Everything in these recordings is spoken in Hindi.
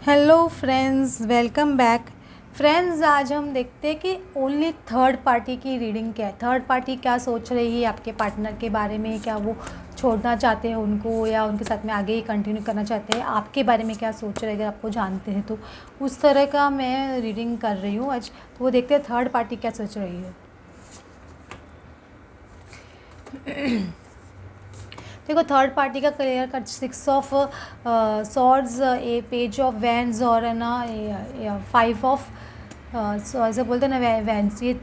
Hello friends, welcome back. Friends, आज हम देखते हैं कि ओनली थर्ड पार्टी की रीडिंग क्या है। थर्ड पार्टी क्या सोच रही है आपके पार्टनर के बारे में, क्या वो छोड़ना चाहते हैं उनको या उनके साथ में आगे ही कंटिन्यू करना चाहते हैं, आपके बारे में क्या सोच रहे हैं। अगर आपको जानते हैं तो उस तरह का मैं रीडिंग कर रही हूँ आज। तो वो देखते हैं थर्ड पार्टी क्या सोच रही है। देखो, थर्ड पार्टी का clear cut 6 of swords, A page of wands और है ना 5 ऑफ ऐसे बोलते हैं ना वैंड्स। ये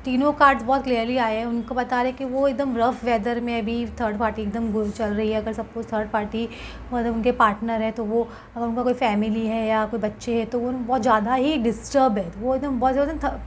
तीनों कार्ड्स बहुत क्लियरली आए हैं। उनको बता रहे कि वो एकदम रफ वेदर में अभी थर्ड पार्टी एकदम चल रही है। अगर सपोज थर्ड पार्टी मतलब उनके पार्टनर है तो वो, अगर उनका कोई फैमिली है या कोई बच्चे हैं तो वो बहुत ज़्यादा ही डिस्टर्ब है। वो एकदम बहुत ज़्यादा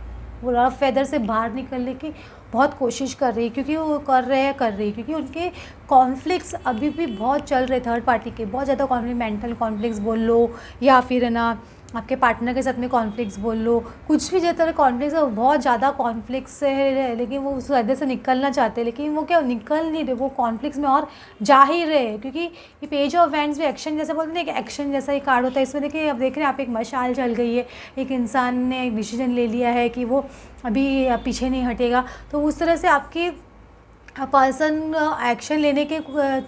वो रफ वेदर से बाहर निकलने की बहुत कोशिश कर रही है, क्योंकि वो कर रही है क्योंकि उनके कॉन्फ्लिक्ट्स अभी भी बहुत चल रहे। थर्ड पार्टी के बहुत ज़्यादा कॉन्फ्लिक्ट, मेंटल कॉन्फ्लिक्ट्स बोल लो या फिर है ना आपके पार्टनर के साथ में कॉन्फ्लिक्ट्स बोल लो, कुछ भी जिस तरह कॉन्फ्लिक्ट्स है बहुत ज़्यादा कॉन्फ्लिक्ट्स है। लेकिन वो उस वजह से निकलना चाहते हैं, लेकिन वो क्या निकल नहीं रहे, वो कॉन्फ्लिक्ट्स में और जा ही रहे। क्योंकि ये पेज ऑफ वैंड्स भी एक्शन जैसा बोलते हैं, एक एक्शन जैसा ही कार्ड होता है। इसमें देखिए, अब देख रहे हैं आप, एक मशाल चल गई है, एक इंसान ने एक डिसीजन ले लिया है कि वो अभी पीछे नहीं हटेगा। तो उस तरह से आपकी पर्सन एक्शन लेने के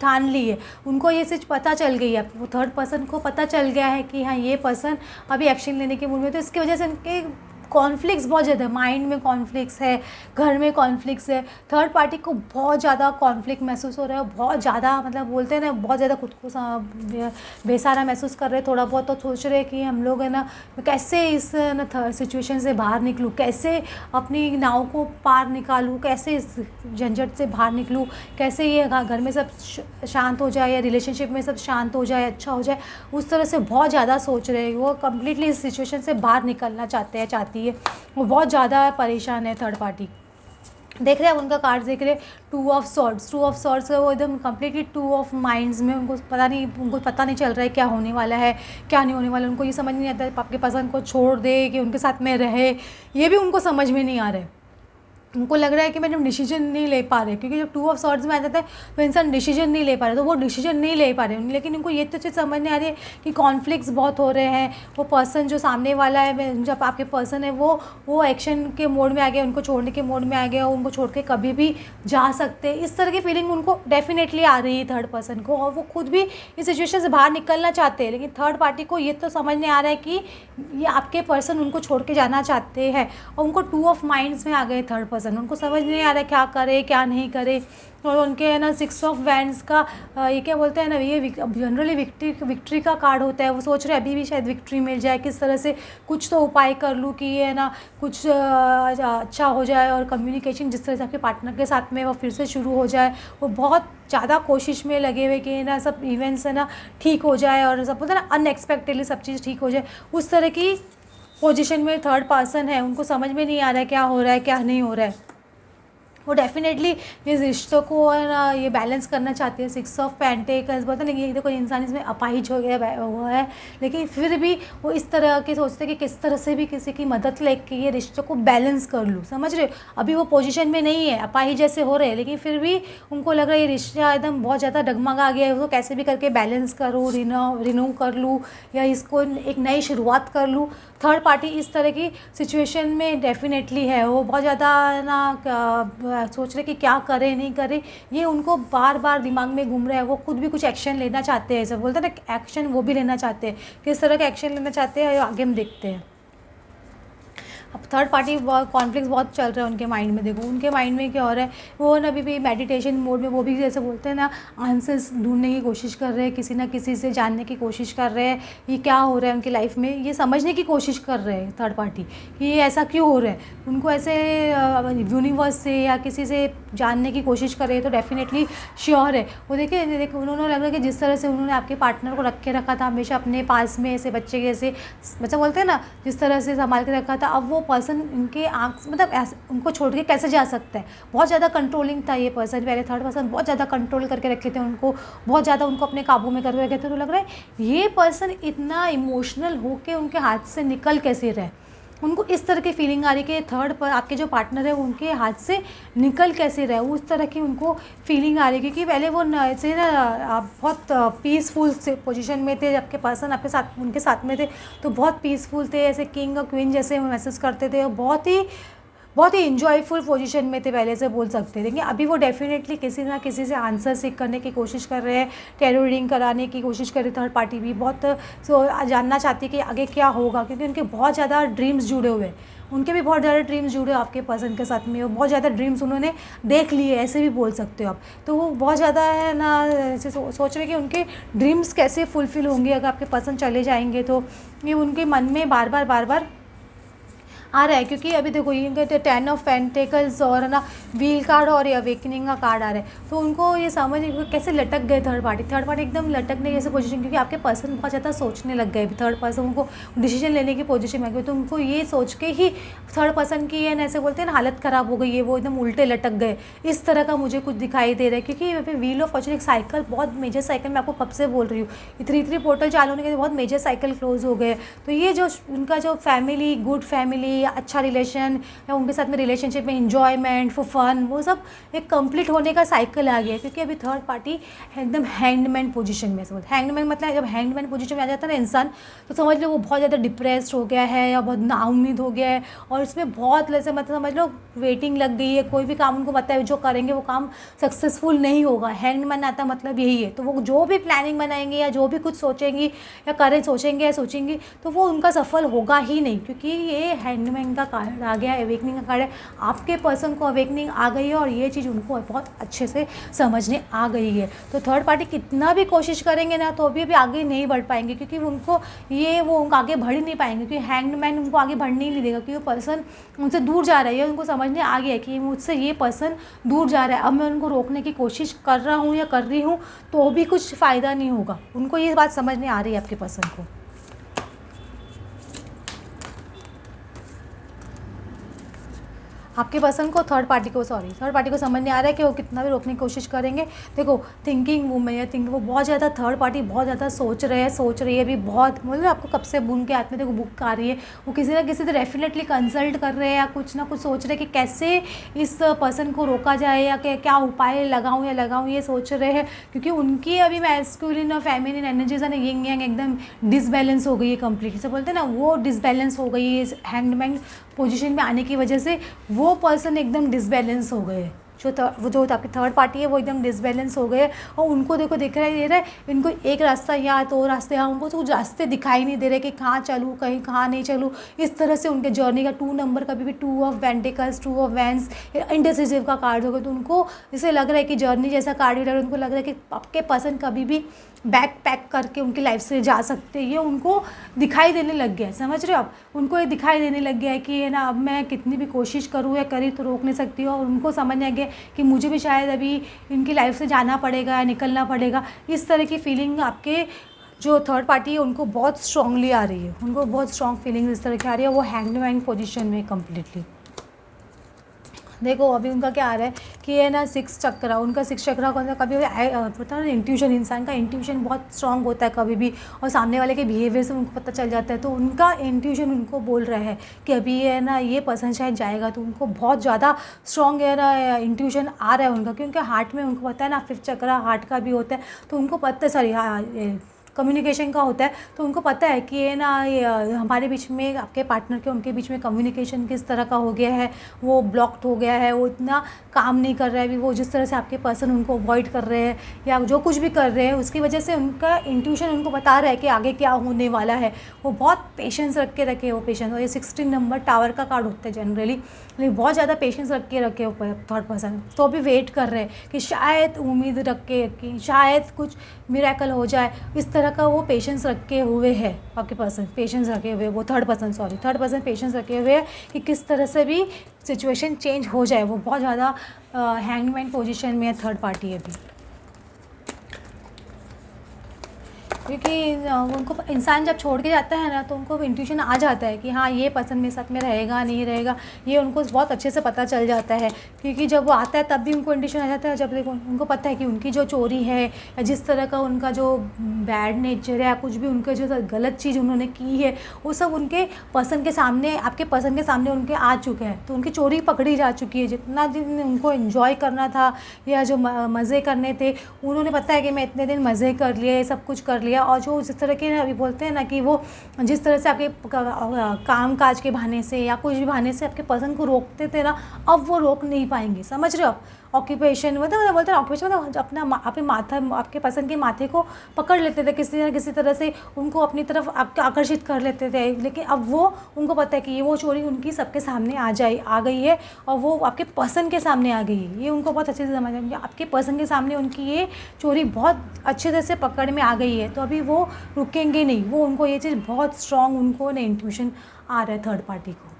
ठान ली है। उनको ये चीज़ पता चल गई है, वो थर्ड पर्सन को पता चल गया है कि हाँ, ये पर्सन अभी एक्शन लेने के मूड में। तो इसकी वजह से उनके कॉन्फ्लिक्ट्स बहुत ज़्यादा, माइंड में कॉन्फ्लिक्ट्स है, घर में कॉन्फ्लिक्ट्स है। थर्ड पार्टी को बहुत ज़्यादा कॉन्फ्लिक्ट महसूस हो रहा है, बहुत ज़्यादा मतलब बोलते हैं ना, बहुत ज़्यादा खुद को बेसहारा महसूस कर रहे हैं थोड़ा बहुत। तो सोच रहे हैं कि हम लोग है ना कैसे इस ना सिचुएशन से बाहर निकलूँ, कैसे अपनी नाव को पार निकालूँ, कैसे इस झंझट से बाहर निकलूँ, कैसे ये घर में सब शांत हो जाए या रिलेशनशिप में सब शांत हो जाए, अच्छा हो जाए। उस तरह से बहुत ज़्यादा सोच रहे हैं। वो कम्प्लीटली इस सिचुएशन से बाहर निकलना चाहते हैं, चाहती है। वो बहुत ज़्यादा परेशान है थर्ड पार्टी। देख रहे हैं आप उनका कार्ड, देख रहे हैं 2 ऑफ सॉर्ड्स। 2 ऑफ सॉर्ड्स वो एकदम कम्प्लीटली 2 ऑफ माइंड्स में, उनको पता नहीं चल रहा है क्या होने वाला है क्या नहीं होने वाला। उनको ये समझ नहीं आता है आपके पसंद को छोड़ दे कि उनके साथ में रहे, ये भी उनको समझ में नहीं आ रहा है। उनको लग रहा है कि मैंने डिसीजन नहीं ले पा रहे, क्योंकि जब 2 ऑफ सॉर्ड्स में आ जाता है तो इंसान डिसीजन नहीं ले पा रहे, तो वो डिसीजन नहीं ले पा रहे। लेकिन उनको ये तो चीज़ समझ नहीं आ रही है कि कॉन्फ्लिक्ट्स बहुत हो रहे हैं। वो पर्सन जो सामने वाला है, जब आपके पर्सन है वो एक्शन के मोड में आ गया, उनको छोड़ने के मोड में आ गया, उनको छोड़ के कभी भी जा सकते हैं। इस तरह की फीलिंग उनको डेफिनेटली आ रही है थर्ड पर्सन को, और वो खुद भी इस सिचुएशन से बाहर निकलना चाहते हैं। लेकिन थर्ड पार्टी को ये तो समझ नहीं आ रहा है कि ये आपके पर्सन उनको छोड़ के जाना चाहते हैं, और उनको 2 ऑफ माइंड्स में आ गए थर्ड पर्सन। उनको समझ नहीं आ रहा है क्या करे क्या नहीं करे। और उनके है ना 6 ऑफ वैंड्स का ये क्या बोलते हैं ना, ये जनरली विक्ट्री का कार्ड होता है। वो सोच रहे हैं अभी भी शायद विक्ट्री मिल जाए, किस तरह से कुछ तो उपाय कर लूँ कि ये है ना कुछ अच्छा हो जाए, और कम्युनिकेशन जिस तरह से आपके पार्टनर के साथ में वो फिर से शुरू हो जाए। वो बहुत ज़्यादा कोशिश में लगे हुए कि ना सब इवेंट्स है ना ठीक हो जाए, और सब बोलते हैं ना अनएक्सपेक्टेडली सब चीज़ ठीक हो जाए। उस तरह की पोजीशन में थर्ड पर्सन है। उनको समझ में नहीं आ रहा है क्या हो रहा है क्या नहीं हो रहा है। वो डेफिनेटली इस रिश्तों को है ना ये बैलेंस करना चाहती है। 6 ऑफ पेंटिकल्स बोलते हैं ना, ये देखो इंसान इसमें अपाहिज हो गया हुआ है, लेकिन फिर भी वो इस तरह के सोचते हैं कि किस तरह से भी किसी की मदद लेके ये रिश्तों को बैलेंस कर लूँ। समझ रहे हो, अभी वो पोजीशन में नहीं है, अपाहिज जैसे हो रहे हैं, लेकिन फिर भी उनको लग रहा है ये रिश्ता एकदम बहुत ज़्यादा डगमगा गया है, उसको कैसे भी करके बैलेंस करूँ, रिन्यू कर लूँ, या इसको एक नई शुरुआत कर लूँ। थर्ड पार्टी इस तरह की सिचुएशन में डेफिनेटली है। वो बहुत ज़्यादा ना सोच रहे कि क्या करें नहीं करें, ये उनको बार बार दिमाग में घूम रहा है। वो खुद भी कुछ एक्शन लेना चाहते हैं, ऐसा बोलते हैं ना एक्शन, वो भी लेना चाहते हैं। किस तरह का एक्शन लेना चाहते हैं आगे हम देखते हैं। अब थर्ड पार्टी कॉन्फ्लिक्ट बहुत चल रहा है उनके माइंड में। देखो उनके माइंड में क्या हो रहा है, वो ना अभी भी मेडिटेशन मोड में, वो भी जैसे बोलते हैं ना आंसर्स ढूंढने की कोशिश कर रहे हैं, किसी ना किसी से जानने की कोशिश कर रहे हैं ये क्या हो रहा है उनकी लाइफ में, ये समझने की कोशिश कर रहे हैं थर्ड पार्टी कि ये ऐसा क्यों हो रहा है। उनको ऐसे यूनिवर्स से या किसी से जानने की कोशिश कर रहे हैं, तो डेफिनेटली श्योर है वो। देखिए उन्होंने लग रहा है कि जिस तरह से उन्होंने आपके पार्टनर को रख के रखा था हमेशा अपने पास में, ऐसे बच्चे के जैसे बच्चा बोलते हैं ना, जिस तरह से संभाल के रखा था, अब वो पर्सन इनके आँख मतलब ऐसे उनको छोड़ के कैसे जा सकता है। बहुत ज़्यादा कंट्रोलिंग था ये पर्सन, पहले थर्ड पर्सन बहुत ज़्यादा कंट्रोल करके रखे थे उनको, बहुत ज़्यादा उनको अपने काबू में करके रखे थे। तो लग रहा है ये पर्सन इतना इमोशनल होके उनके हाथ से निकल कैसे रहे। उनको इस तरह की फीलिंग आ रही है कि थर्ड पर आपके जो पार्टनर है उनके हाथ से निकल कैसे रहे, उस तरह की उनको फीलिंग आ रही है। क्योंकि पहले वो ऐसे ना आप बहुत पीसफुल से पोजीशन में थे, आपके पर्सन आपके साथ उनके साथ में थे तो बहुत पीसफुल थे, ऐसे किंग और क्वीन जैसे महसूस करते थे, और बहुत ही इंजॉयफुल पोजीशन में थे पहले से बोल सकते हैं। लेकिन अभी वो डेफिनेटली किसी ना किसी से आंसर सीख करने की कोशिश कर रहे हैं, टैरो रीडिंग कराने की कोशिश कर रही थर्ड पार्टी भी बहुत जानना चाहती है कि आगे क्या होगा, क्योंकि उनके बहुत ज़्यादा ड्रीम्स जुड़े हुए हैं, उनके भी बहुत ज़्यादा ड्रीम्स जुड़े हैं आपके पर्सन के साथ में, और बहुत ज़्यादा ड्रीम्स उन्होंने देख लिए, ऐसे भी बोल सकते हो आप। तो वो बहुत ज़्यादा है ना ऐसे सोच रहे कि उनके ड्रीम्स कैसे फुलफ़िल होंगे अगर आपके पर्सन चले जाएंगे, तो ये उनके मन में बार बार आ रहा है। क्योंकि अभी देखो ये 10 ऑफ पेंटिकल्स और है ना व्हील कार्ड और ये अवेकनिंग का कार्ड आ रहा है, तो उनको ये समझ कैसे लटक गए थर्ड पार्टी एकदम लटकने जैसे पोजीशन, क्योंकि आपके पर्सन बहुत ज़्यादा सोचने लग गए, थर्ड पर्सन उनको डिसीजन लेने की पोजीशन में गए, तो उनको ये सोच के ही थर्ड पर्सन की है ऐसे बोलते हैं ना हालत ख़राब हो गई है, वो एकदम उल्टे लटक गए, इस तरह का मुझे कुछ दिखाई दे रहा है। क्योंकि यहाँ पे व्हील ऑफ फॉर्चून एक साइकिल, बहुत मेजर साइकिल, मैं आपको कब से बोल रही हूँ, 3 पोर्टल चालू होने के बहुत मेजर साइकिल क्लोज हो गए। तो ये जो उनका जो फैमिली, गुड फैमिली, अच्छा रिलेशन या उनके साथ में रिलेशनशिप में इंजॉयमेंट फॉर फन, वो सब एक कंप्लीट होने का साइकिल आ गया है। क्योंकि अभी थर्ड पार्टी एकदम हैंगमैन पोजीशन में, समझ हैंगमैन मतलब जब हैंगमैन पोजीशन में आ जाता है ना इंसान, तो समझ लो वो बहुत ज़्यादा डिप्रेस्ड हो गया है या बहुत नाउम्मीद हो गया है, और इसमें बहुत ऐसे मतलब समझ लो वेटिंग लग गई है, कोई भी काम उनको पता है जो करेंगे वो काम सक्सेसफुल नहीं होगा। हैंगमैन आता मतलब यही है, तो वो जो भी प्लानिंग बनाएंगे या जो भी कुछ सोचेंगी या करें सोचेंगी तो वो उनका सफल होगा ही नहीं। क्योंकि ये हैंगमैन का कार्ड आ गया, अवेकनिंग का कार्ड है, आपके पर्सन को अवेकनिंग आ गई है और ये चीज़ उनको बहुत अच्छे से समझने आ गई है। तो थर्ड पार्टी कितना भी कोशिश करेंगे ना तो भी आगे नहीं बढ़ पाएंगे, क्योंकि उनको उनको आगे बढ़ ही नहीं पाएंगे, क्योंकि हैंगमैन उनको आगे बढ़ने ही नहीं देगा, क्योंकि वो पर्सन उनसे दूर जा रहा है, उनको समझने आ गया है कि मुझसे ये पर्सन दूर जा रहा है, अब मैं उनको रोकने की कोशिश कर रहा हूँ या कर रही हूँ तो भी कुछ फ़ायदा नहीं होगा। उनको ये बात समझने आ रही है आपके पर्सन को। आपके पर्सन को थर्ड पार्टी को समझ नहीं आ रहा है कि वो कितना भी रोकने की कोशिश करेंगे। देखो थिंकिंग वूमेन या थिंकिंग, वो बहुत ज़्यादा थर्ड पार्टी बहुत ज़्यादा सोच रही है अभी, बहुत मतलब आपको कब से उनके हाथ में देखो बुक आ रही है, वो किसी ना किसी से डेफिनेटली कंसल्ट कर रहे हैं या कुछ ना कुछ सोच रहे हैं कि कैसे इस पर्सन को रोका जाए या क्या उपाय लगाऊँ ये सोच रहे हैं। क्योंकि उनकी अभी मैस्कुलिन और फेमिनिन एनर्जीज है ना, यिंग यांग एकदम डिसबैलेंस हो गई है कंप्लीटली, से बोलते हैं ना वो डिसबैलेंस हो गई है इस हैंगमैन पोजीशन में आने की वजह से। वो पर्सन एकदम डिसबैलेंस हो गए, जो आपकी थर्ड पार्टी है वो एकदम डिसबैलेंस हो गए, और उनको देखो दिखाई दे रहा है इनको एक रास्ता यहाँ तो रास्ते यहाँ, उनको तो रास्ते दिखाई नहीं दे रहे कि कहाँ चलूँ कहीं कहाँ नहीं चलूँ। इस तरह से उनके जर्नी का 2 नंबर कभी भी 2 of pentacles, 2 of vents, indecisive का कार्ड होगा, तो उनको जैसे लग रहा है कि जर्नी जैसा कार्ड भी लग रहा है, उनको लग रहा है कि आपके पर्सन कभी भी बैग पैक करके उनकी लाइफ से जा सकते हैं, ये उनको दिखाई देने लग गया है। समझ रहे हो आप, उनको ये दिखाई देने लग गया है कि है ना अब मैं कितनी भी कोशिश करूँ या करी तो रोक नहीं सकती हूँ, और उनको समझ आ गया कि मुझे भी शायद अभी इनकी लाइफ से जाना पड़ेगा या निकलना पड़ेगा। इस तरह की फीलिंग आपके जो थर्ड पार्टी है उनको बहुत स्ट्रांगली आ रही है, उनको बहुत स्ट्रॉन्ग फीलिंग इस तरह की आ रही है, वो हैंगमैन पोजीशन में कम्प्लीटली। देखो अभी उनका क्या आ रहा है कि है ना 6 चक्रा, उनका 6 चक्रा कौन सा, कभी पता है इंट्यूशन, इंसान का इंट्यूशन बहुत स्ट्रांग होता है कभी भी, और सामने वाले के बिहेवियर से उनको पता चल जाता है। तो उनका इंट्यूशन उनको बोल रहा है कि अभी है ना ये पर्सन शायद जाएगा, तो उनको बहुत ज़्यादा स्ट्रॉन्ग है ना इंट्यूशन आ रहा है उनका, क्योंकि हार्ट में उनको पता है ना 5th चक्रा हार्ट का भी होता है, तो उनको पता है सॉरी कम्युनिकेशन का होता है, तो उनको पता है कि ये ना हमारे बीच में आपके पार्टनर के उनके बीच में कम्युनिकेशन किस तरह का हो गया है, वो ब्लॉक्ड हो गया है, वो इतना काम नहीं कर रहा है अभी, वो जिस तरह से आपके पर्सन उनको अवॉइड कर रहे हैं या जो कुछ भी कर रहे हैं उसकी वजह से उनका इंट्यूशन उनको बता रहा है कि आगे क्या होने वाला है। वो बहुत पेशेंस रखे वो पेशेंस, और ये 16 नंबर टावर का कार्ड होता है जनरली, लेकिन बहुत ज़्यादा पेशेंस रखे वो थर्ड पर्सन, तो अभी वेट कर रहे हैं कि शायद उम्मीद रख के कि शायद कुछ मिरेकल हो जाए, इस तरह का वो पेशेंस रखे हुए है आपके पर्सन, पेशेंस रखे हुए वो थर्ड पर्सन पेशेंस रखे हुए है कि किस तरह से भी सिचुएशन चेंज हो जाए। वो बहुत ज़्यादा हैंगमैन पोजीशन में है थर्ड पार्टी अभी। क्योंकि उनको इंसान जब छोड़ के जाता है ना तो उनको इंट्यूशन आ जाता है कि हाँ ये पर्सन मेरे साथ में रहेगा नहीं रहेगा, ये उनको बहुत अच्छे से पता चल जाता है। क्योंकि जब वो आता है तब भी उनको इंट्यूशन आ जाता है, जब देखो उनको पता है कि उनकी जो चोरी है या जिस तरह का उनका जो बैड नेचर है या कुछ भी उनके जो गलत चीज़ उन्होंने की है वो सब उनके पर्सन के सामने, आपके पर्सन के सामने उनके आ चुका है। तो उनकी चोरी पकड़ी जा चुकी है। जितना दिन उनको एंजॉय करना था या जो मज़े करने थे, उन्होंने पता है कि मैं इतने दिन मज़े कर लिए, सब कुछ कर लिया। और जो जिस तरह के अभी बोलते हैं ना कि वो जिस तरह से आपके काम काज के बहाने से या कुछ भी बहाने से आपके पर्सन को रोकते थे ना, अब वो रोक नहीं पाएंगे। समझ रहे हो आप? ऑक्यूपेशन मतलब बोलते हैं ऑक्यूपेशन मतलब अपना अपने माथा, आपके पर्सन के माथे को पकड़ लेते थे किसी तरह से, उनको अपनी तरफ आकर्षित कर लेते थे। लेकिन अब वो उनको पता है कि ये वो चोरी उनकी सबके सामने आ गई है और वो आपके पर्सन के सामने आ गई है। ये उनको बहुत अच्छे से समझ है, आपके पर्सन के सामने उनकी ये चोरी बहुत अच्छे तरह से पकड़ में आ गई है। तो अभी वो रुकेंगे नहीं, वो उनको ये चीज़ बहुत स्ट्रॉन्ग उनको ना इंट्यूशन आ रहा है थर्ड पार्टी को।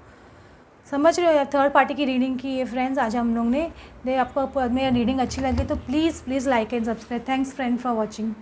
समझ रहे हो? थर्ड पार्टी की रीडिंग की है फ्रेंड्स आज हम लोग ने। आपको मेरा रीडिंग अच्छी लगी तो please like and subscribe. Thanks friend for watching.